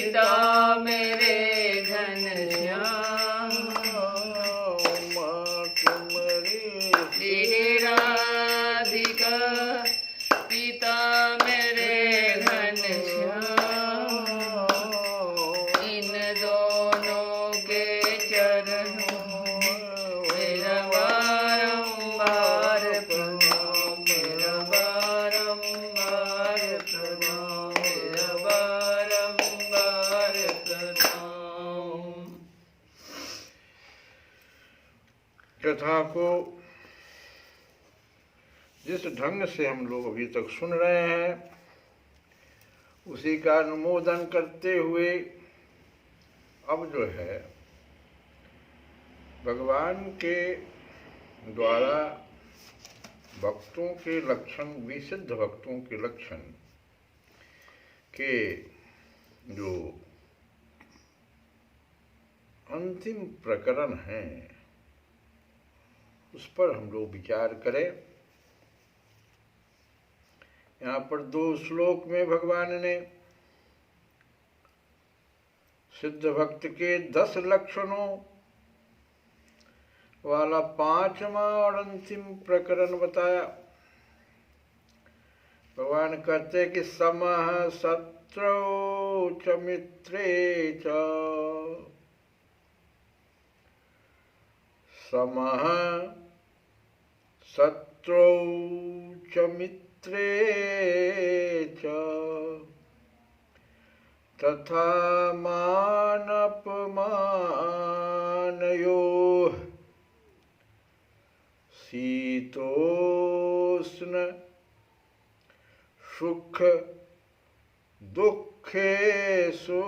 पिता पिता मेरे घनश्याम श्री राधिका पिता मेरे घनश्याम इन दोनों के चरणों मेरा बारंबार प्रणाम मेरा बारंबार प्रणाम मेरा बारंबार प्रणाम। कथा को जिस ढंग से हम लोग अभी तक सुन रहे हैं उसी का अनुमोदन करते हुए अब जो है भगवान के द्वारा भक्तों के लक्षण, विशुद्ध भक्तों के लक्षण के जो अंतिम प्रकरण हैं उस पर हम लोग विचार करें। यहाँ पर 2 श्लोक में भगवान ने सिद्ध भक्त के 10 लक्षणों वाला 5वां और अंतिम प्रकरण बताया। भगवान कहते हैं कि समः शत्रौ च मित्रे च समः शत्रौ च मित्रे च तथा मानपमानयोः शीतोष्ण सुख दुःखेषु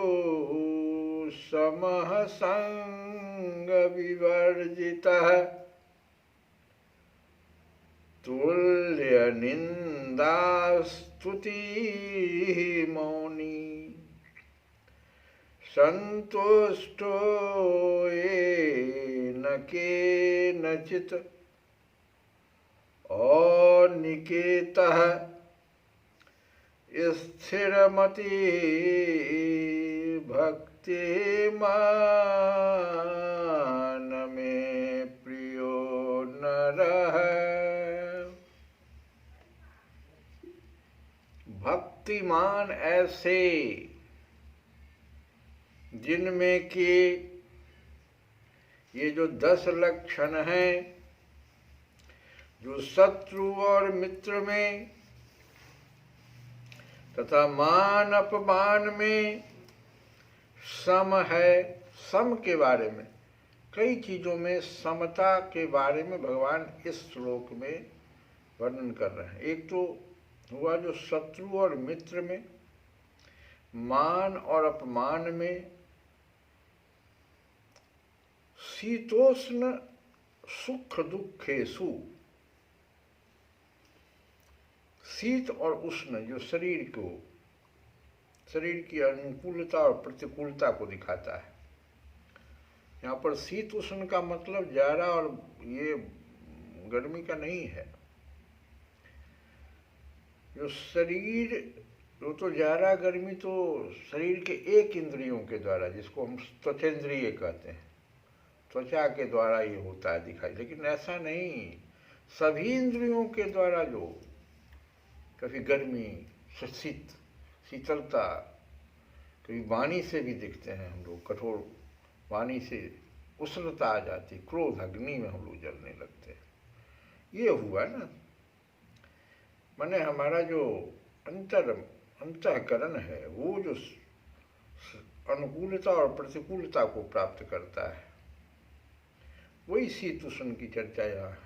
समः संग विवर्जितः तुल्य निंदा स्तुति मौनी संतुष्टो येन केनचित् अनिकेतः स्थिरमति भक्तिमान में प्रियो नरः। भक्तिमान ऐसे जिनमें कि ये जो 10 लक्षण हैं, जो शत्रु और मित्र में तथा मान अपमान में सम है। सम के बारे में, कई चीजों में समता के बारे में भगवान इस श्लोक में वर्णन कर रहे हैं। एक तो हुआ जो शत्रु और मित्र में, मान और अपमान में, शीतोष्ण सुख दुखेषु। शीत और उष्ण जो शरीर की अनुकूलता और प्रतिकूलता को दिखाता है। यहाँ पर शीत उष्ण का मतलब जाड़ा और ये गर्मी का नहीं है। जो शरीर, जो तो जाड़ा गर्मी तो शरीर के एक इंद्रियों के द्वारा, जिसको हम त्वचेंद्रिय कहते हैं, त्वचा के द्वारा ये होता है दिखाई। लेकिन ऐसा नहीं, सभी इंद्रियों के द्वारा जो कभी गर्मी, शीतलता, कभी वाणी से भी दिखते हैं हम लोग, कठोर वाणी से उष्णता आ जाती, क्रोध अग्नि में हम लोग जलने लगते हैं। ये हुआ ना, माने हमारा जो अंतःकरण है वो जो अनुकूलता और प्रतिकूलता को प्राप्त करता है, वही शीत उष्ण की चर्चा यहाँ है।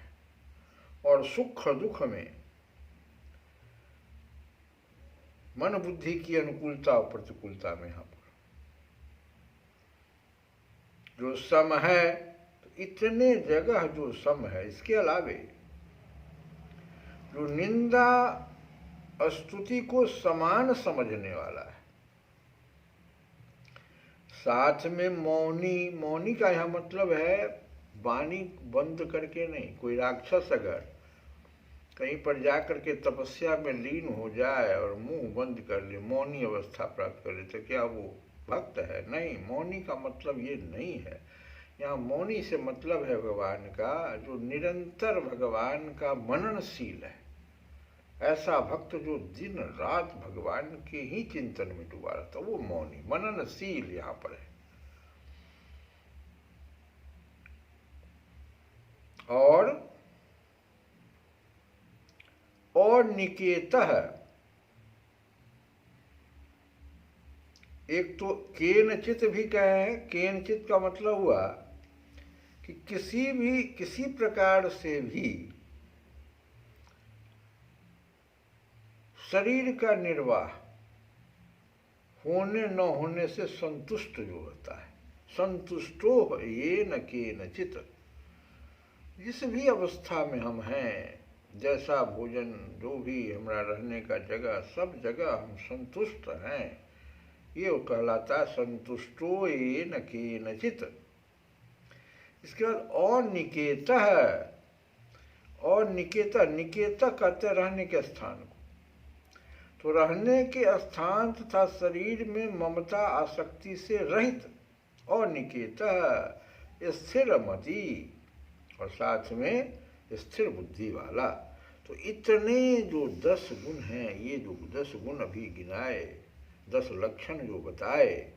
और सुख दुख में मन बुद्धि की अनुकूलता और प्रतिकूलता में यहाँ पर जो सम है, तो इतने जगह जो सम है, इसके अलावे जो निंदा स्तुति को समान समझने वाला है, साथ में मौनी। मौनी का यह मतलब है वाणी बंद करके नहीं। कोई राक्षस अगर कहीं पर जाकर के तपस्या में लीन हो जाए और मुंह बंद कर ले, मौनी अवस्था प्राप्त कर ले, तो क्या वो भक्त है। नहीं, मौनी का मतलब ये नहीं है। यहाँ मौनी से मतलब है भगवान का जो निरंतर भगवान का मननशील है। ऐसा भक्त जो दिन रात भगवान के ही चिंतन में डूबा रहता, वो मौनी मननशील यहाँ पर है। और निकेतः, एक तो केनचित भी कहे हैं। केनचित का मतलब हुआ कि किसी प्रकार से भी शरीर का निर्वाह होने न होने से संतुष्ट जो होता है, संतुष्टो ये न केनचित, जिस भी अवस्था में हम हैं, जैसा भोजन, जो भी हमारा रहने का जगह, सब जगह हम संतुष्ट हैं, ये वो कहलाता संतुष्टो ये न केनचित। इसके बाद और निकेतः, और निकेतः, निकेतः कहते रहने के स्थान को। तो रहने के स्थान तथा शरीर में ममता आसक्ति से रहित, और निकेतः स्थिर मति, और साथ में स्थिर बुद्धि वाला। तो इतने जो 10 गुण हैं, ये जो 10 गुण अभी गिनाए, 10 लक्षण जो बताए,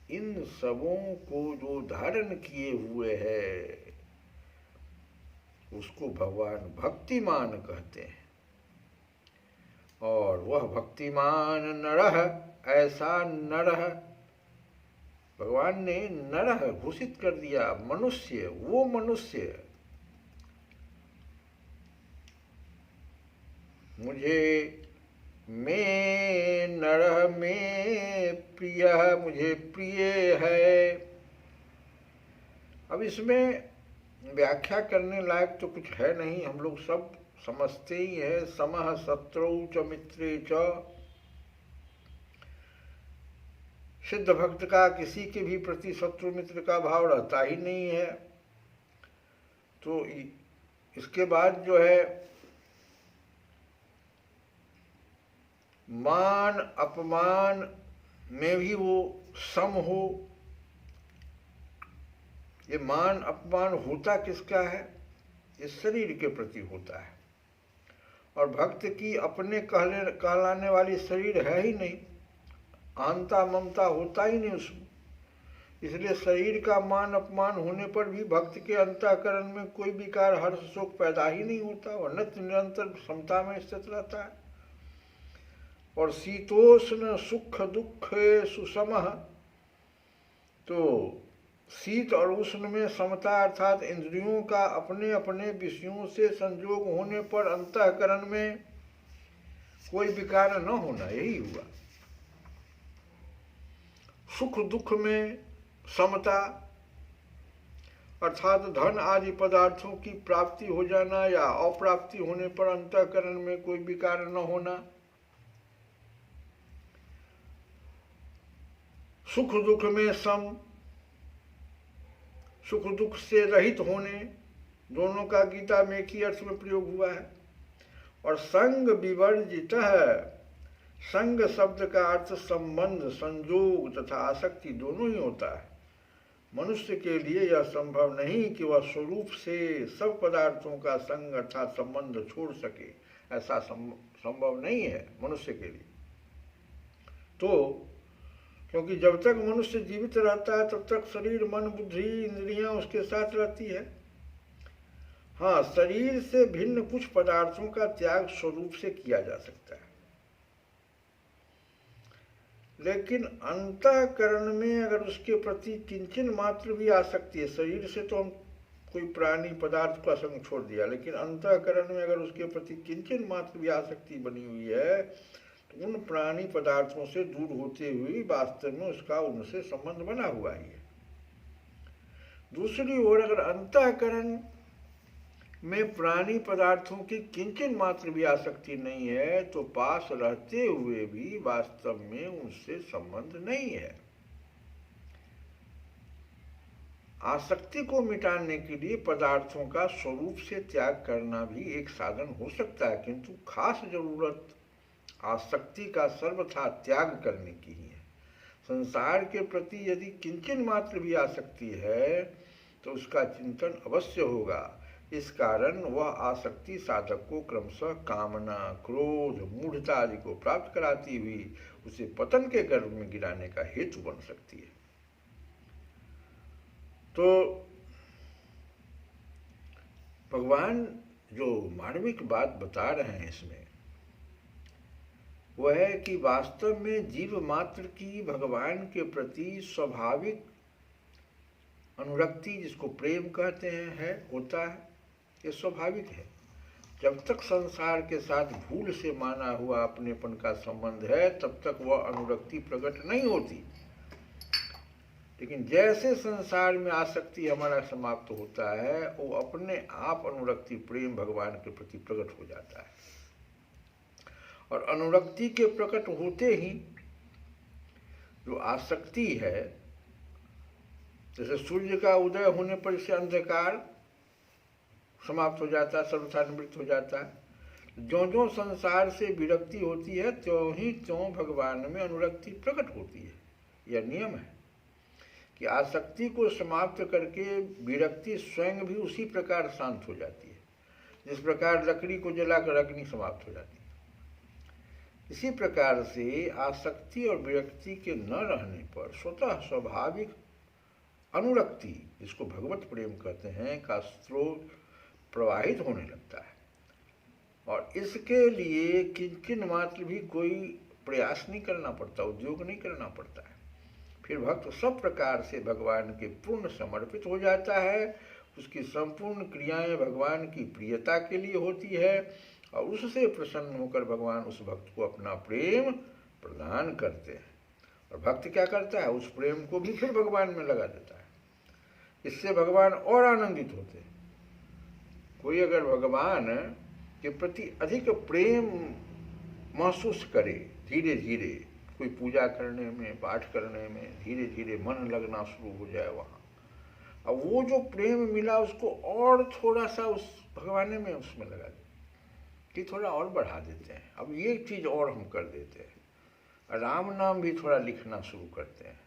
इन सबों को जो धारण किए हुए है उसको भगवान भक्तिमान कहते हैं। और वह भक्तिमान नरः, ऐसा नरः, भगवान ने नरः घोषित कर दिया, मनुष्य, वो मनुष्य मुझे मैं नरः में प्रिय, मुझे प्रिय है। अब इसमें व्याख्या करने लायक तो कुछ है नहीं, हम लोग सब समझते ही है। समः शत्रौ च मित्रे च, सिद्ध भक्त का किसी के भी प्रति शत्रु मित्र का भाव रहता ही नहीं है। तो इसके बाद जो है मान अपमान में भी वो सम हो। ये मान अपमान होता किसका है? इस शरीर के प्रति होता है। और भक्त की अपने कहलाने वाली शरीर है ही नहीं, आनता ममता होता ही नहीं उसमें। इसलिए शरीर का मान अपमान होने पर भी भक्त के अंतःकरण में कोई विकार हर्ष शोक पैदा ही नहीं होता, वह नित्य निरंतर समता में स्थित रहता है। और शीतोष्ण सुख दुख सुसमः, तो शीत और उष्ण में समता अर्थात इंद्रियों का अपने अपने विषयों से संयोग होने पर अंतःकरण में कोई विकार न होना, यही हुआ। सुख दुख में समता अर्थात धन आदि पदार्थों की प्राप्ति हो जाना या अप्राप्ति होने पर अंतःकरण में कोई विकार न होना। सुख दुख में सम, सुख दुख से रहित होने, दोनों का गीता में एक ही अर्थ में प्रयोग हुआ है। और संग विवर्जितः, संग शब्द का अर्थ संबंध, संयोग तथा आसक्ति दोनों ही होता है। मनुष्य के लिए यह संभव नहीं कि वह स्वरूप से सब पदार्थों का संग अर्थात संबंध छोड़ सके, ऐसा संभव नहीं है मनुष्य के लिए। तो क्योंकि जब तक मनुष्य जीवित रहता है तब तक शरीर मन बुद्धि इंद्रियां उसके साथ रहती है। हाँ, शरीर से भिन्न कुछ पदार्थों का त्याग स्वरूप से किया जा सकता है, लेकिन अंतःकरण में अगर उसके प्रति किंचन मात्र भी आसक्ति है, शरीर से तो हम कोई प्राणी पदार्थ का संग छोड़ दिया, लेकिन अंतःकरण में अगर उसके प्रति किंचन मात्र भी आसक्ति बनी हुई है, उन प्राणी पदार्थों से दूर होते हुए वास्तव में उसका उनसे संबंध बना हुआ ही है। दूसरी ओर अगर अंतःकरण में प्राणी पदार्थों की किंचन मात्र भी आसक्ति नहीं है, तो पास रहते हुए भी वास्तव में उनसे संबंध नहीं है। आसक्ति को मिटाने के लिए पदार्थों का स्वरूप से त्याग करना भी एक साधन हो सकता है, किंतु खास जरूरत आसक्ति का सर्वथा त्याग करने की ही है। संसार के प्रति यदि किंचन मात्र भी आसक्ति है तो उसका चिंतन अवश्य होगा। इस कारण वह आसक्ति साधक को क्रमशः कामना, क्रोध, मूढ़ता आदि को प्राप्त कराती हुई उसे पतन के गर्भ में गिराने का हेतु बन सकती है। तो भगवान जो मार्मिक बात बता रहे हैं इसमें वह है कि वास्तव में जीव मात्र की भगवान के प्रति स्वाभाविक अनुरक्ति, जिसको प्रेम कहते हैं, होता है। ये स्वाभाविक है। जब तक संसार के साथ भूल से माना हुआ अपनेपन का संबंध है तब तक वह अनुरक्ति प्रकट नहीं होती। लेकिन जैसे संसार में आसक्ति हमारा समाप्त होता है वो अपने आप अनुरक्ति प्रेम भगवान के प्रति प्रकट हो जाता है। और अनुरक्ति के प्रकट होते ही जो आसक्ति है, जैसे सूर्य का उदय होने पर इससे अंधकार समाप्त हो जाता है, सर्वथा निवृत्त हो जाता है। ज्यों ज्यों संसार से विरक्ति होती है त्यों ही त्यों भगवान में अनुरक्ति प्रकट होती है। यह नियम है कि आसक्ति को समाप्त करके विरक्ति स्वयं भी उसी प्रकार शांत हो जाती है जिस प्रकार लकड़ी को जलाकर अग्नि समाप्त हो जाती है। इसी प्रकार से आसक्ति और विरक्ति के न रहने पर स्वतः स्वाभाविक अनुरक्ति, जिसको भगवत प्रेम कहते हैं, का स्रोत प्रवाहित होने लगता है। और इसके लिए किंचन मात्र भी कोई प्रयास नहीं करना पड़ता, उद्योग नहीं करना पड़ता है। फिर भक्त सब प्रकार से भगवान के पूर्ण समर्पित हो जाता है। उसकी संपूर्ण क्रियाएं भगवान की प्रियता के लिए होती है और उससे प्रसन्न होकर भगवान उस भक्त को अपना प्रेम प्रदान करते हैं। और भक्त क्या करता है, उस प्रेम को भी फिर भगवान में लगा देता है। इससे भगवान और आनंदित होते हैं। कोई अगर भगवान के प्रति अधिक प्रेम महसूस करे, धीरे धीरे कोई पूजा करने में, पाठ करने में धीरे धीरे मन लगना शुरू हो जाए वहाँ, अब वो जो प्रेम मिला उसको और थोड़ा सा उस भगवान में उसमें लगा देते कि थोड़ा और बढ़ा देते हैं, अब ये चीज़ और हम कर देते हैं। राम नाम भी थोड़ा लिखना शुरू करते हैं,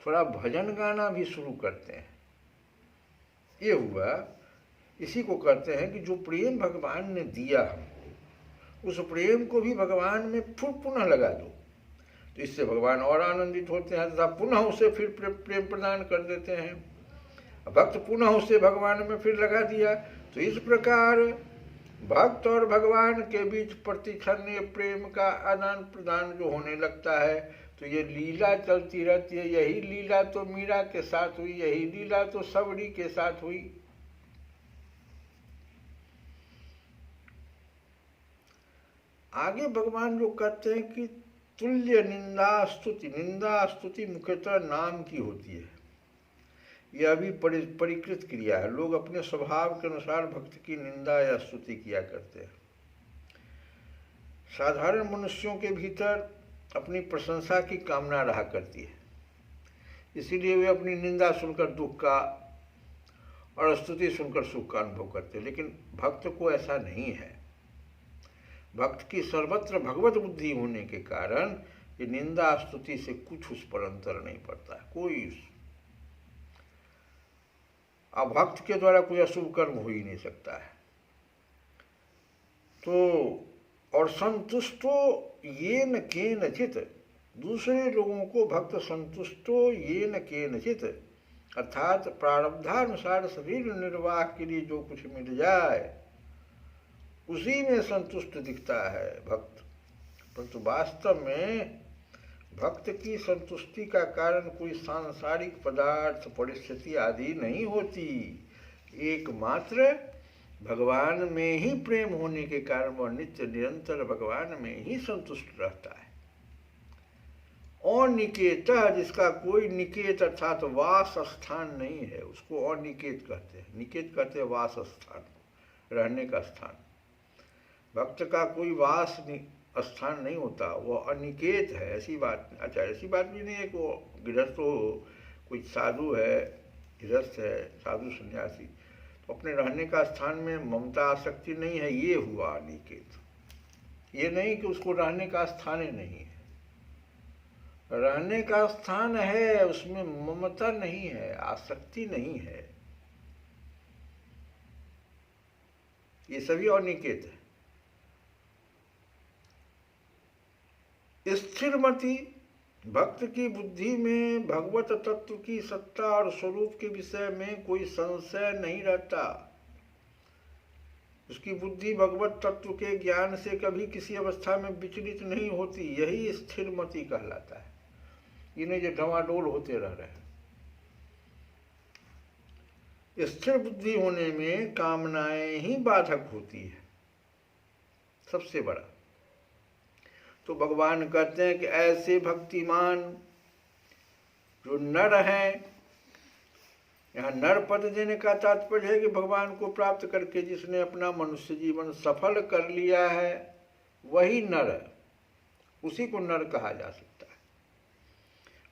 थोड़ा भजन गाना भी शुरू करते हैं। ये हुआ, इसी को कहते हैं कि जो प्रेम भगवान ने दिया हमको, उस प्रेम को भी भगवान में फिर पुनः लगा दो, तो इससे भगवान और आनंदित होते हैं तथा पुनः उसे फिर प्रेम प्रदान कर देते हैं। भक्त पुनः उसे भगवान में फिर लगा दिया। तो इस प्रकार भक्त और भगवान के बीच प्रतिक्षण ये प्रेम का आदान प्रदान जो होने लगता है, तो ये लीला चलती रहती है। यही लीला तो मीरा के साथ हुई, यही लीला तो सबरी के साथ हुई। आगे भगवान जो कहते हैं कि तुल्य निंदा स्तुति, निंदा स्तुति मुख्यतः नाम की होती है। यह भी परिकृत क्रिया है। लोग अपने स्वभाव के अनुसार भक्त की निंदा या स्तुति किया करते हैं। साधारण मनुष्यों के भीतर अपनी प्रशंसा की कामना रहा करती है, इसीलिए वे अपनी निंदा सुनकर दुख का और स्तुति सुनकर सुख का अनुभव करते हैं। लेकिन भक्त को ऐसा नहीं है। भक्त की सर्वत्र भगवत बुद्धि होने के कारण ये निंदा स्तुति से कुछ उस पर अंतर नहीं पड़ता है, कोई। अब भक्त के द्वारा कोई अशुभ कर्म हो ही नहीं सकता है। तो और संतुष्टो ये न केनचित, दूसरे लोगों को भक्त संतुष्टो ये न केनचित, अर्थात प्रारब्धानुसार शरीर निर्वाह के लिए जो कुछ मिल जाए उसी में संतुष्ट दिखता है भक्त। परंतु वास्तव में भक्त की संतुष्टि का कारण कोई सांसारिक पदार्थ, परिस्थिति आदि नहीं होती। एकमात्र भगवान में ही प्रेम होने के कारण वह नित्य निरंतर भगवान में ही संतुष्ट रहता है। अनिकेत, जिसका कोई निकेत अर्थात वास स्थान नहीं है, उसको अनिकेत कहते हैं। निकेत कहते हैं वास स्थान, रहने का स्थान। भक्त का कोई वास स्थान नहीं होता, वो अनिकेत है। ऐसी बात, अच्छा ऐसी बात भी नहीं है कि वो गृहस्थ हो, कोई साधु है, गृहस्थ है, साधु सन्यासी, तो अपने रहने का स्थान में ममता आसक्ति नहीं है, ये हुआ अनिकेत। ये नहीं कि उसको रहने का स्थान ही नहीं है। रहने का स्थान है, उसमें ममता नहीं है, आसक्ति नहीं है। ये सभी अनिकेत है। स्थिरमति भक्त की बुद्धि में भगवत तत्व की सत्ता और स्वरूप के विषय में कोई संशय नहीं रहता। उसकी बुद्धि भगवत तत्व के ज्ञान से कभी किसी अवस्था में विचलित नहीं होती। यही स्थिरमति कहलाता है। इन्हें जो डवाडोल होते रह रहे हैं। स्थिर बुद्धि होने में कामनाएं ही बाधक होती है, सबसे बड़ा। तो भगवान कहते हैं कि ऐसे भक्तिमान जो नर हैं, यहाँ नर पद देने का तात्पर्य है कि भगवान को प्राप्त करके जिसने अपना मनुष्य जीवन सफल कर लिया है, वही नर है, उसी को नर कहा जा सकता है।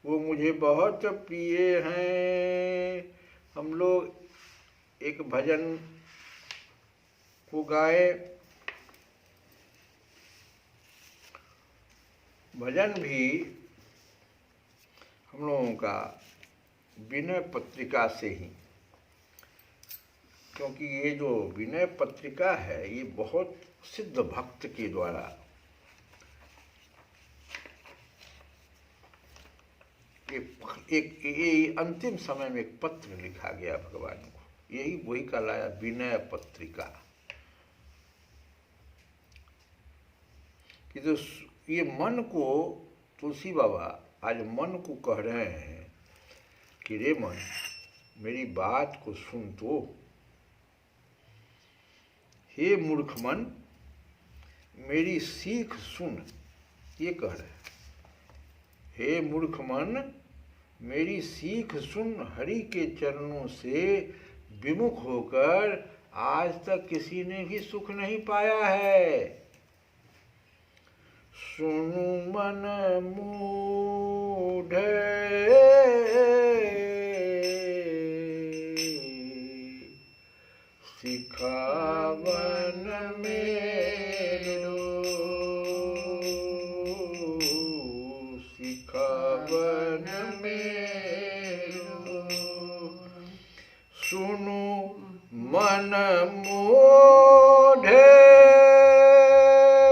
वो मुझे बहुत प्रिय हैं। हम लोग एक भजन को गाए, भजन भी हम लोगों का विनय पत्रिका से ही, क्योंकि ये जो विनय पत्रिका है ये बहुत सिद्ध भक्त के द्वारा एक अंतिम समय में एक पत्र लिखा गया भगवान को, यही वही कहलाया विनय पत्रिका। कि तो ये मन को तुलसी बाबा आज मन को कह रहे हैं कि रे मन, मेरी बात को सुन तो। हे मूर्ख मन, मेरी सीख सुन, ये कह रहे हैं। हे मूर्ख मन, मेरी सीख सुन। हरि के चरणों से विमुख होकर आज तक किसी ने भी सुख नहीं पाया है। सुनु मन मूढ़, सिखावन मेरो, सिखावन मेरो। सुनु मन मूढ़,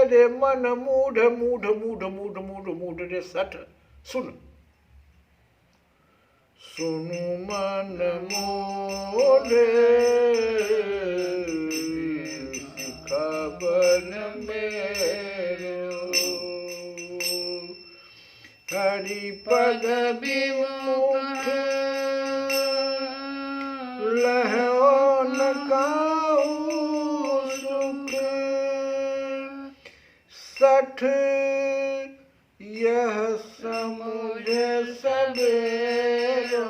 रे मन मूढ़, मूढ़ मूढ़ मूढ़ मूढ़ मूढ़ रे सठ, सुन। सुनु मन मूढ़, सिखावन मेरो। हरि पद विमुख लहो न काहू सुख। सठ यह समुझ सबेरो,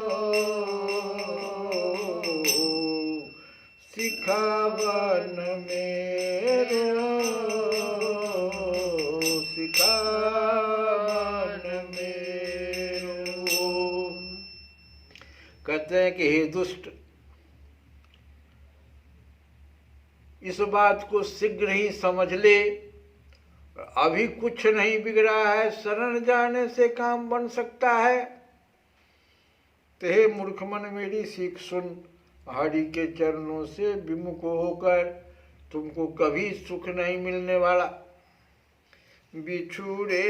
सिखावन मेरो, सिखावन मेरो। कहते हैं कि हे दुष्ट, इस बात को शीघ्र ही समझ ले, अभी कुछ नहीं बिगड़ा है, शरण जाने से काम बन सकता है। तो हे मूर्ख मन, मेरी सीख सुन। हरि के चरणों से विमुख होकर तुमको कभी सुख नहीं मिलने वाला। बिछुड़े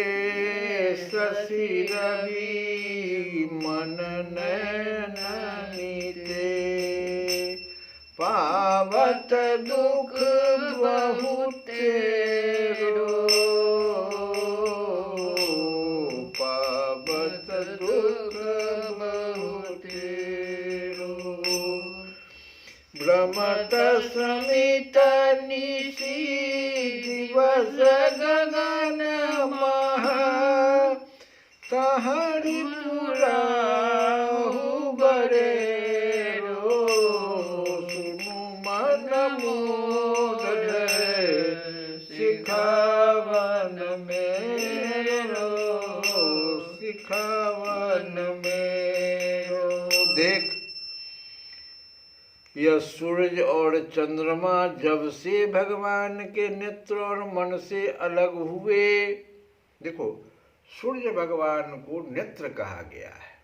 शशि रवि मन नयन नीते, पावत दुख बहुतेरो, पावत दुख बहुतेरो। भ्रमत समित निशि दिवस गगन महा, तहरि पुराहु बरेरो। सुनु मन मूढ़, सिखावन मेरो, सिखावन मेरो। देख, यह सूरज और चंद्रमा जब से भगवान के नेत्र और मन से अलग हुए, देखो सूर्य भगवान को नेत्र कहा गया है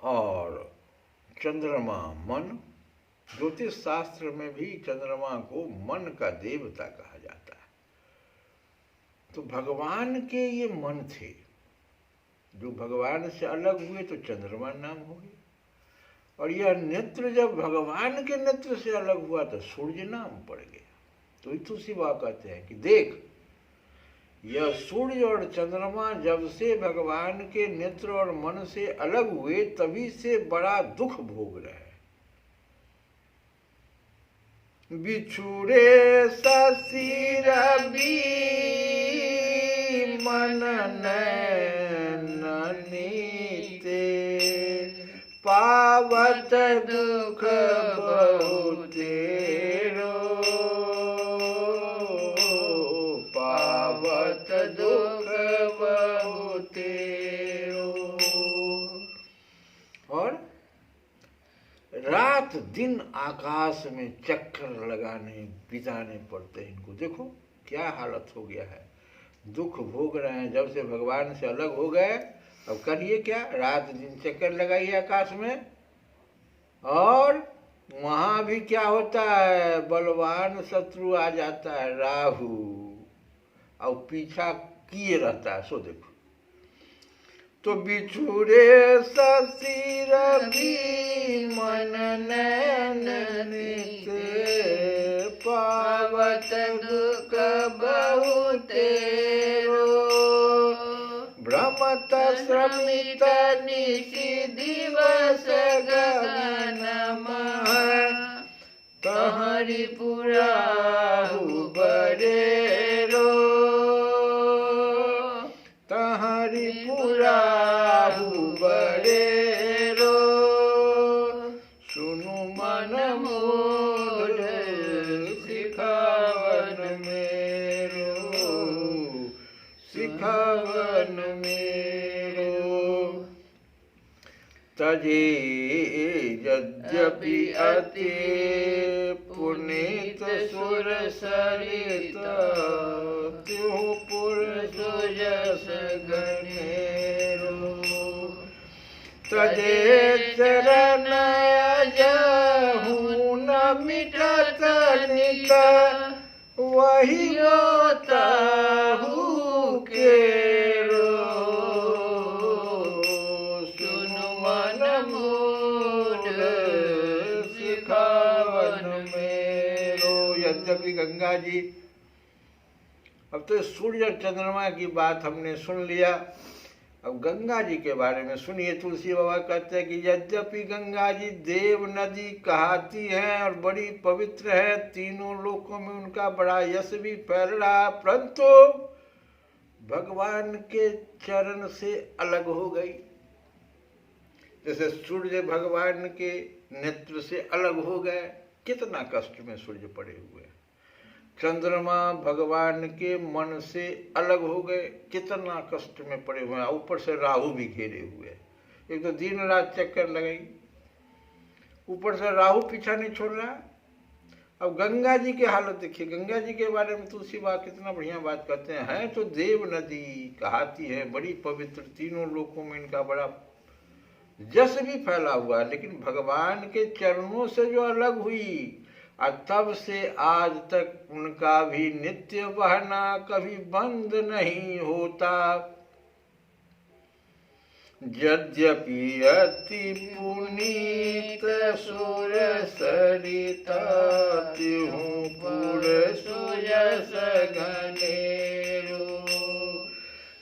और चंद्रमा मन। ज्योतिष शास्त्र में भी चंद्रमा को मन का देवता कहा जाता है। तो भगवान के ये मन थे, जो भगवान से अलग हुए तो चंद्रमा नाम हो गया, और यह नेत्र जब भगवान के नेत्र से अलग हुआ तो सूर्य नाम पड़ गया। तो ही तुलसी बाबा कहते हैं कि देख, यह सूर्य और चंद्रमा जब से भगवान के नेत्र और मन से अलग हुए तभी से बड़ा दुख भोग रहे हैं। बिछुड़े शशि रवि मन नैन नीते, पावत दुख बहुतेरो, पावत दुख बहुतेरो। और रात दिन आकाश में चक्कर लगाने बिताने पड़ते हैं इनको। देखो क्या हालत हो गया है, दुख भोग रहे हैं जब से भगवान से अलग हो गए। अब करिए क्या, रात दिन चक्कर लगाइए आकाश में। और वहां भी क्या होता है, बलवान शत्रु आ जाता है राहु, और पीछा किए रहता है। सो देखो, तो बिछुड़े शशि रवि मन नैन नीते, पावत दुख बहुतेरो, भ्रमत श्रमित निशि दिवस गगनमा, तहरि पुराहु बरेरो, तहरि पुराहु बरेरो, सुनु मन मोर सिखावन मेरो, सिखावन मेरो। तजे यद्यपि अति पुनीत सुर सरित, त्यों पुर सुजस गणेरो, तजे चरण अजहु न मिटत नित, वही ताहु केरो, सुनु मन मोर सिखावन मेरो। यद्यपि गंगा जी, अब तो सूर्य और चंद्रमा की बात हमने सुन लिया, अब गंगा जी के बारे में सुनिए। तुलसी बाबा कहते हैं कि यद्यपि गंगा जी देव नदी कहती हैं और बड़ी पवित्र है, तीनों लोकों में उनका बड़ा यश भी फैल रहा, परंतु भगवान के चरण से अलग हो गई। जैसे सूर्य भगवान के नेत्र से अलग हो गए, कितना कष्ट में सूर्य पड़े हुए। चंद्रमा भगवान के मन से अलग हो गए, कितना कष्ट में पड़े हुए हैं। ऊपर से राहु भी घेरे हुए, एक तो दिन रात चक्कर लगाई, ऊपर से राहु पीछा नहीं छोड़ रहा। अब गंगा जी की हालत देखिए। गंगा जी के बारे में तुलसी बाबा कितना बढ़िया बात करते हैं, तो देव नदी कहती है, बड़ी पवित्र, तीनों लोकों में इनका बड़ा जस भी फैला हुआ है, लेकिन भगवान के चरणों से जो अलग हुई, और तब से आज तक उनका भी नित्य बहना कभी बंद नहीं होता। यद्यपि अति पुनीत सुर सरिता, त्यों पुर सुजस घनेरो,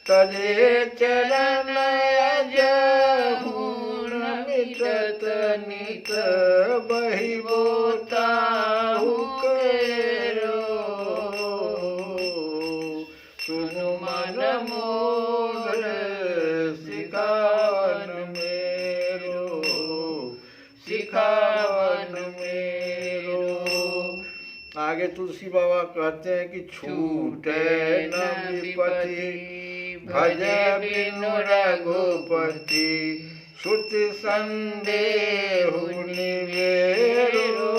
तजे चरण अजहु न मिटत नित, बहि ताहु केरो, सुनु मन मोर सिखावन मेरो, सिखावन मेरो। आगे तुलसी बाबा कहते हैं कि छूटे न विपत्ति, भज बिनु रघुपति, श्रुति संदेहु निवेरो,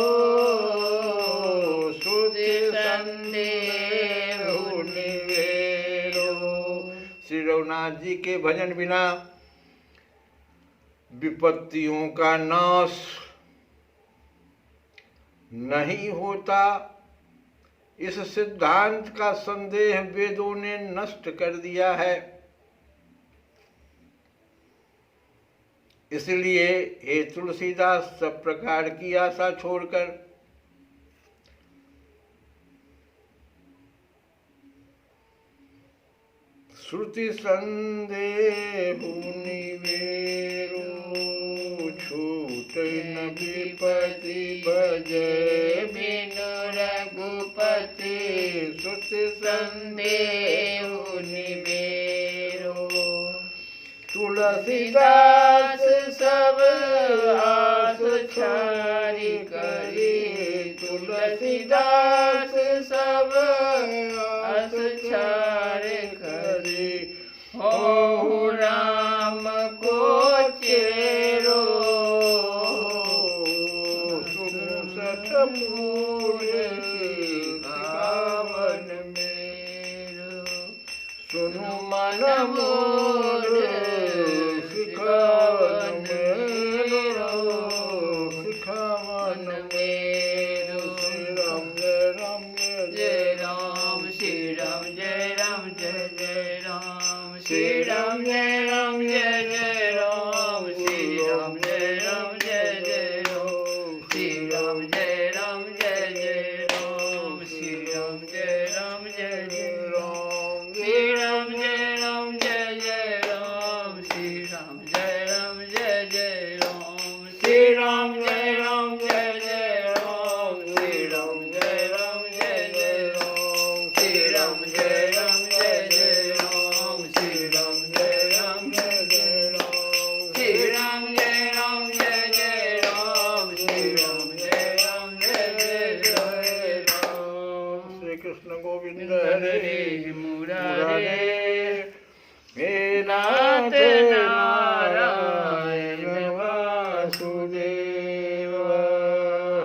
श्रुति संदेहु निवेरो। रघुनाथ जी के भजन बिना विपत्तियों का नाश नहीं होता। इस सिद्धांत का संदेह वेदों ने नष्ट कर दिया है। इसलिए हे तुलसीदास, सब प्रकार की आशा छोड़कर श्रुति संदेहु निवेरो, छूट न विपति भजय बिनु रघुपति श्रुति संदेहु निवेरो। तुलसीदास सब आस छाड़ी करी, तुलसीदास सब आस छाड़ी करी। हो राम को चेरो, सुनु सठ मूल गावन मेरो। सुनु मन मोर सिखावन मेरो, सिखावन मेरो। जय राम जय राम जय राम जय जय राम, श्री राम जय राम जय जय राम, श्री राम जय राम जय जय राम, श्री राम जय राम जय जय राम, श्री राम जय राम जय जय राम, श्री राम जय राम जय जय राम, श्री राम जय राम जय जय राम, श्री राम जय राम जय जय राम, श्री राम जय राम जय जय राम, श्री राम जय राम जय जय राम, श्री राम जय राम जय जय राम, श्री राम जय राम जय जय राम, श्री राम जय राम जय जय राम। श्री कृष्ण गोविंद हरे हरे मुरारे हे नाथ नाथ नाथ